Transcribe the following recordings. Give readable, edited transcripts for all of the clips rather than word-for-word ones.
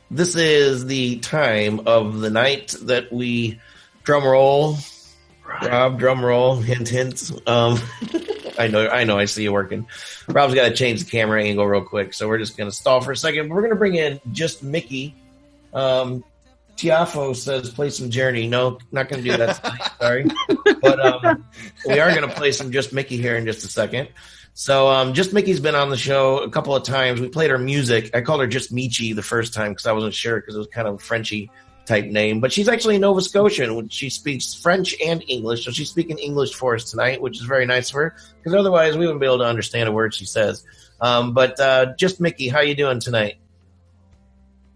This is the time of the night that we drum roll. Rob, drum roll, hint, hint. I know, I see you working. Rob's got to change the camera angle real quick, so we're just going to stall for a second. We're going to bring in just Micci. Tiafo says play some Journey. No, not going to do that tonight, sorry. But we are going to play some Just Micci here in just a second. So Just Micci's been on the show a couple of times. We played her music. I called her Just Micci the first time because I wasn't sure because it was kind of Frenchy type name. But she's actually a Nova Scotian. She speaks French and English. So she's speaking English for us tonight, which is very nice of her because otherwise we wouldn't be able to understand a word she says. But Just Micci, how you doing tonight?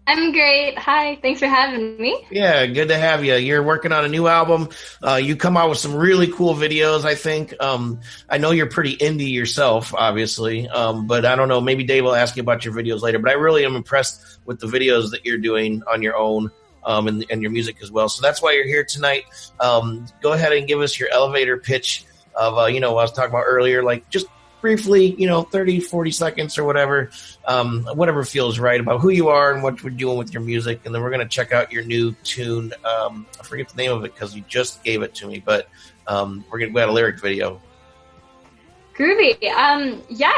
I'm great. Hi. Thanks for having me. Yeah, good to have you. You're working on a new album. You come out with some really cool videos, I think. I know you're pretty indie yourself, obviously, but I don't know. Maybe Dave will ask you about your videos later. But I really am impressed with the videos that you're doing on your own and your music as well. So that's why you're here tonight. Go ahead and give us your elevator pitch of, what I was talking about earlier, like just briefly, 30, 40 seconds or whatever feels right about who you are and what you're doing with your music. And then we're going to check out your new tune. I forget the name of it because you just gave it to me, but we had a lyric video. Groovy.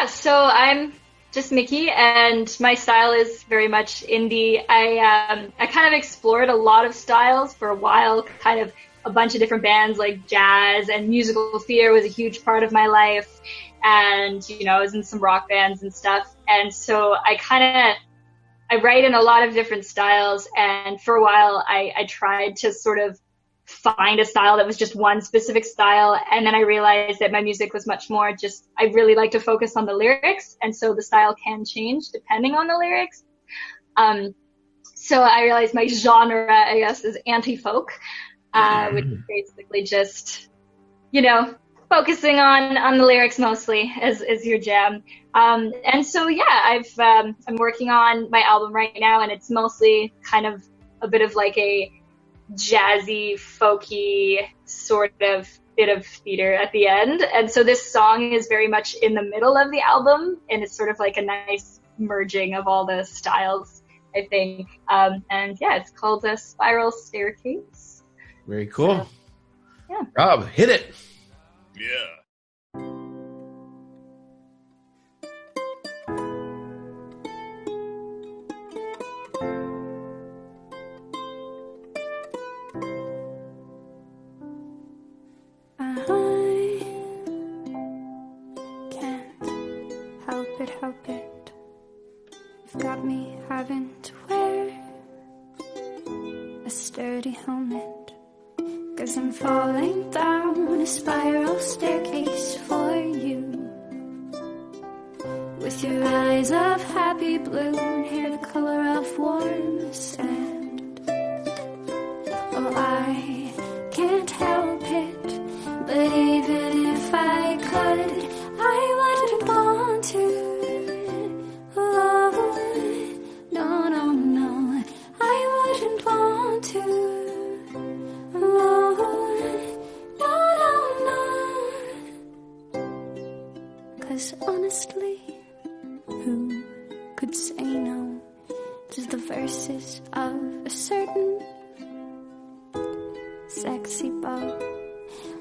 So I'm just Micci, and my style is very much indie. I kind of explored a lot of styles for a while, kind of a bunch of different bands like jazz, and musical theater was a huge part of my life. And, I was in some rock bands and stuff. And so I write in a lot of different styles. And for a while, I tried to sort of find a style that was just one specific style. And then I realized that my music was much more I really like to focus on the lyrics. And so the style can change depending on the lyrics. So I realized my genre, I guess, is anti-folk, which is basically just, focusing on the lyrics mostly is your jam. And so, I'm working on my album right now, and it's mostly kind of a bit of like a jazzy, folky sort of bit of theater at the end. And so this song is very much in the middle of the album, and it's sort of like a nice merging of all the styles, I think. It's called a Spiral Staircase. Very cool. So, yeah. Rob, hit it. Yeah. Help it. You've got me having to wear a sturdy helmet. 'Cause I'm falling down a spiral staircase for you. With your eyes of happy blue and hair the color of warm sand. Oh, I can't help it, but even if I could, I wouldn't want to. Oh, no, no, no, I wouldn't want to. Honestly, who could say no to the verses of a certain sexy beau,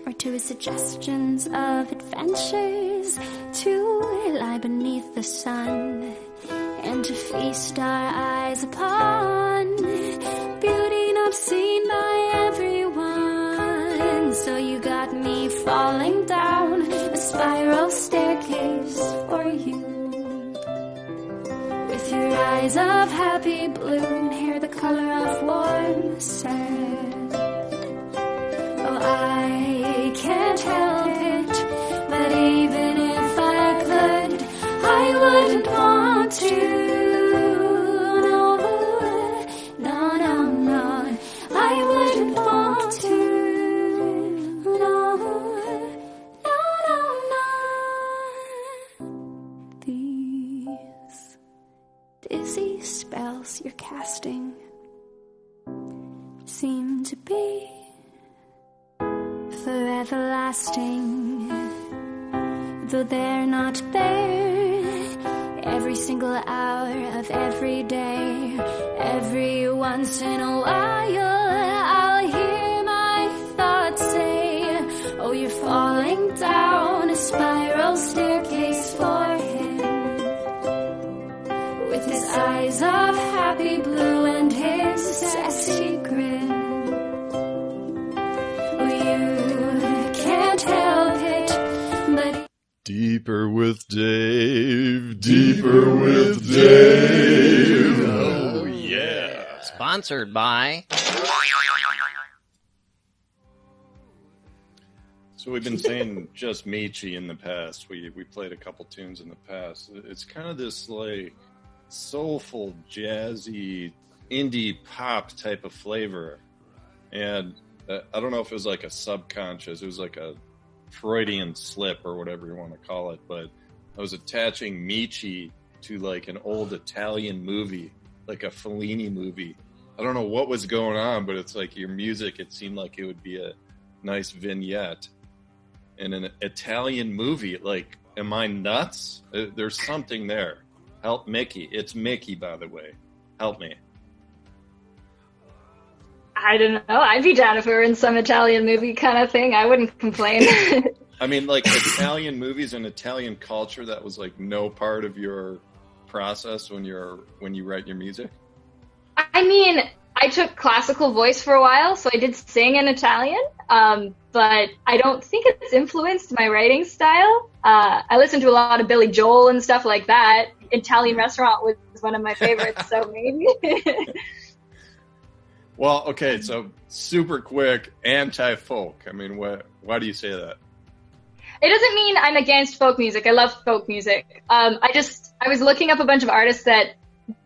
or to his suggestions of adventures to lie beneath the sun and to feast our eyes upon beauty not seen by everyone? So you got me falling down a spiral staircase for you. With your eyes of happy blue and hair the color of warm sand. Oh, I can't help it, but even if I could, I wouldn't want to. No, no, no, I wouldn't want to. Dizzy spells you're casting seem to be forever lasting. Though they're not there, every every single hour of every day. Every once in a while, I'll hear my thoughts say, oh, you're falling down a spiral staircase for him. With his eyes of happy blue and his sexy grin. You can't help it, but Deeper with Dave, deeper with Dave. Oh, yeah. Sponsored by. So we've been saying just Micci in the past. We played a couple tunes in the past. It's kind of this like soulful, jazzy, indie pop type of flavor. And I don't know if it was like a subconscious. It was like a Freudian slip or whatever you want to call it. But I was attaching Micci to like an old Italian movie, like a Fellini movie. I don't know what was going on, but it's like your music, it seemed like it would be a nice vignette in an Italian movie. Like, am I nuts? There's something there. Help Mickey. It's Mickey, by the way. Help me. I don't know. I'd be down if we were in some Italian movie kind of thing. I wouldn't complain. I mean, like Italian movies and Italian culture, that was like no part of your process when you write your music? I mean, I took classical voice for a while, so I did sing in Italian, but I don't think it's influenced my writing style. I listened to a lot of Billy Joel and stuff like that. Italian Restaurant was one of my favorites, so maybe. Well, okay, so super quick, anti-folk. I mean, why do you say that? It doesn't mean I'm against folk music. I love folk music. I was looking up a bunch of artists that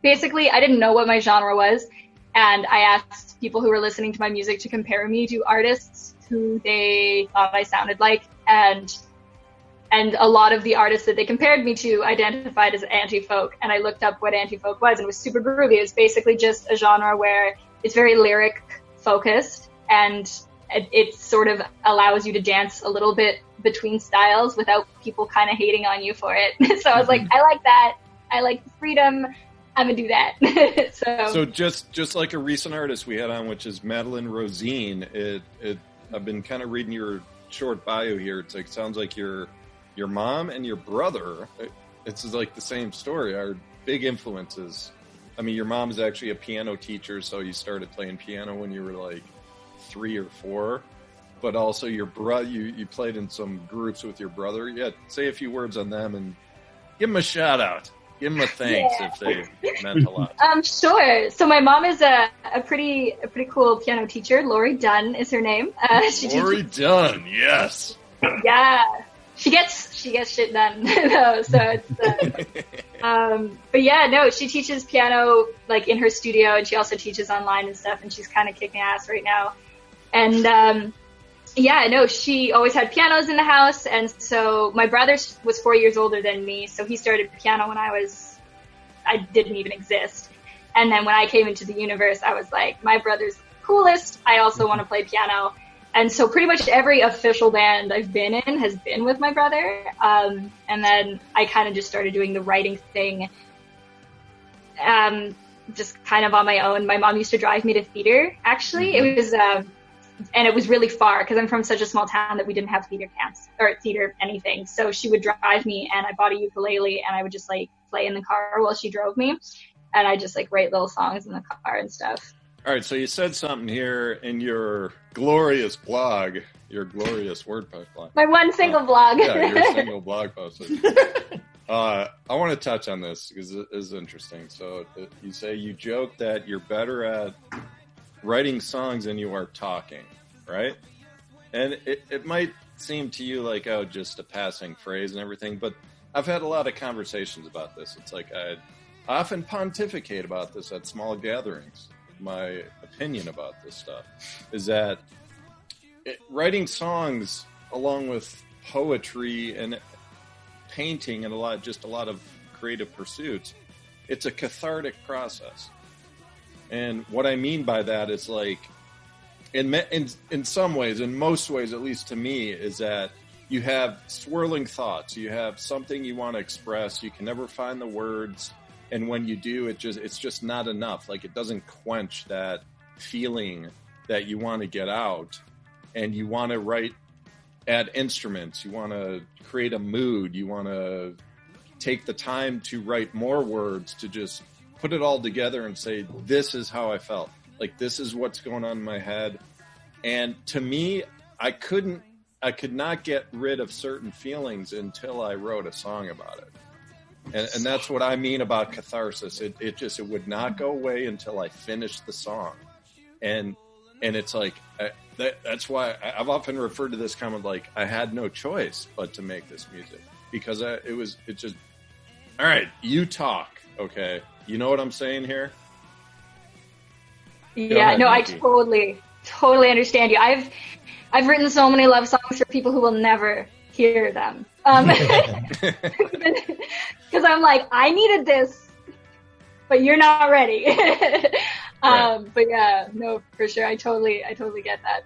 basically I didn't know what my genre was. And I asked people who were listening to my music to compare me to artists who they thought I sounded like. And a lot of the artists that they compared me to identified as anti-folk. And I looked up what anti-folk was, and it was super groovy. It was basically just a genre where it's very lyric focused, and it sort of allows you to dance a little bit between styles without people kind of hating on you for it. So I was like, I like that. I like the freedom. I'm gonna do that. So just like a recent artist we had on, which is Madeline Rosine. I've been kind of reading your short bio here. It's like, sounds like your mom and your brother. It's like the same story. Are big influences. I mean, your mom is actually a piano teacher, so you started playing piano when you were like 3 or 4. But also your brother, you played in some groups with your brother. Yeah, say a few words on them and give them a shout out. Give them a thanks if they meant a lot. Sure. So my mom is a pretty cool piano teacher. Lori Dunn is her name. Lori Dunn, yes. Yeah, she gets shit done though. So it's. But yeah, no, she teaches piano like in her studio, and she also teaches online and stuff. And she's kind of kicking ass right now. And yeah, no, she always had pianos in the house, and so my brother was 4 years older than me, so he started piano when I didn't even exist. And then when I came into the universe, I was like, my brother's the coolest. I also want to play piano. And so pretty much every official band I've been in has been with my brother. And then I kind of just started doing the writing thing, just kind of on my own. My mom used to drive me to theater, actually. It was, and it was really far because I'm from such a small town that we didn't have theater camps or theater anything. So she would drive me, and I bought a ukulele, and I would just like play in the car while she drove me. And I just like write little songs in the car and stuff. All right, so you said something here in your glorious blog, your glorious WordPress blog. My one single blog. Yeah, your single blog post. I want to touch on this because it is interesting. So you say you joke that you're better at writing songs than you are talking, right? And it might seem to you like, oh, just a passing phrase and everything, but I've had a lot of conversations about this. It's like I often pontificate about this at small gatherings. My opinion about this stuff is that writing songs along with poetry and painting and a lot of creative pursuits, it's a cathartic process. And what I mean by that is like, in some ways, in most ways, at least to me, is that you have swirling thoughts, you have something you want to express, you can never find the words, and when you do, it's just not enough. Like, it doesn't quench that feeling that you want to get out, and you want to add instruments, you want to create a mood, you want to take the time to write more words, to just put it all together and say, this is how I felt. Like, this is what's going on in my head. And to me, I could not get rid of certain feelings until I wrote a song about it. And that's what I mean about catharsis. It would not go away until I finished the song. And it's like, that's why I've often referred to this comment like, I had no choice but to make this music, because it just, all right, you talk. Okay. You know what I'm saying here? Yeah, no, Micci. I totally understand you. I've written so many love songs for people who will never hear them. Because I'm like, I needed this, but you're not ready. Right. But yeah, no, for sure. I totally get that.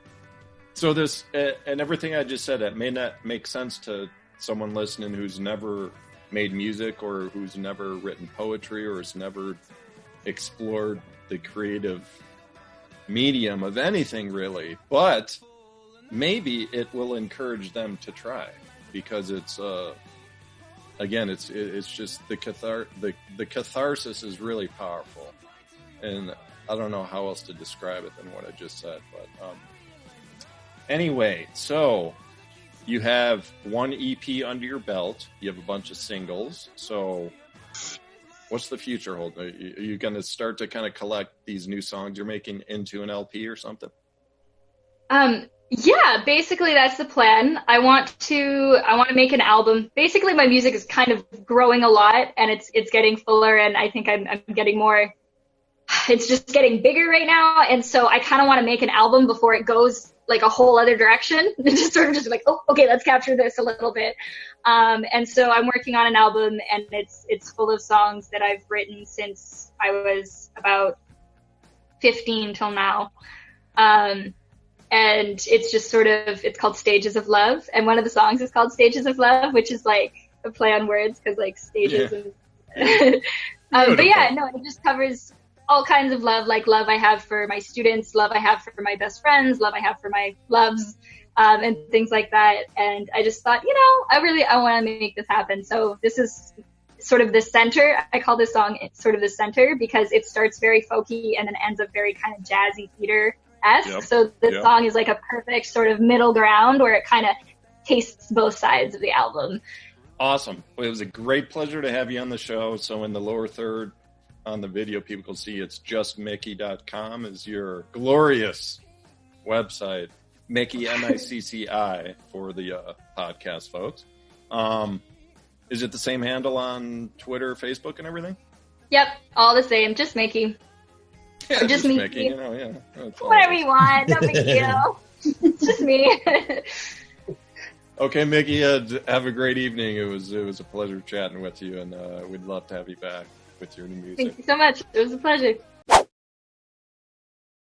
So this, and everything I just said, that may not make sense to someone listening who's never made music, or who's never written poetry, or has never explored the creative medium of anything really, but maybe it will encourage them to try, because it's again, it's just the catharsis is really powerful, and I don't know how else to describe it than what I just said. But anyway, so you have one EP under your belt, you have a bunch of singles, so what's the future hold? Are you going to start to kind of collect these new songs you're making into an LP or something? Yeah, basically that's the plan. I want to make an album. Basically, my music is kind of growing a lot, and it's getting fuller, and I think I'm getting more. It's just getting bigger right now, and so I kind of want to make an album before it goes like a whole other direction. Just sort of just like, oh, okay, let's capture this a little bit. And so I'm working on an album, and it's full of songs that I've written since I was about 15 till now. And it's just sort of, it's called Stages of Love. And one of the songs is called Stages of Love, which is like a play on words, because like stages of... but yeah, no, it just covers all kinds of love, like love I have for my students, love I have for my best friends, love I have for my loves, and things like that. And I just thought, I want to make this happen. So this is sort of the center. I call this song sort of the center, because it starts very folky and then ends up very kind of jazzy theater-esque. Yep. So this song is like a perfect sort of middle ground where it kind of tastes both sides of the album. Awesome. Well, it was a great pleasure to have you on the show. So in the lower third on the video, people can see it's justmicci.com is your glorious website. Micci, Micci, for the podcast folks. Is it the same handle on Twitter, Facebook, and everything? Yep, all the same. Just Micci. Yeah, just Micci. Whatever you want. No big deal. It's just me. Okay, Micci, have a great evening. It was a pleasure chatting with you, and we'd love to have you back with your new music. Thank you so much. It was a pleasure.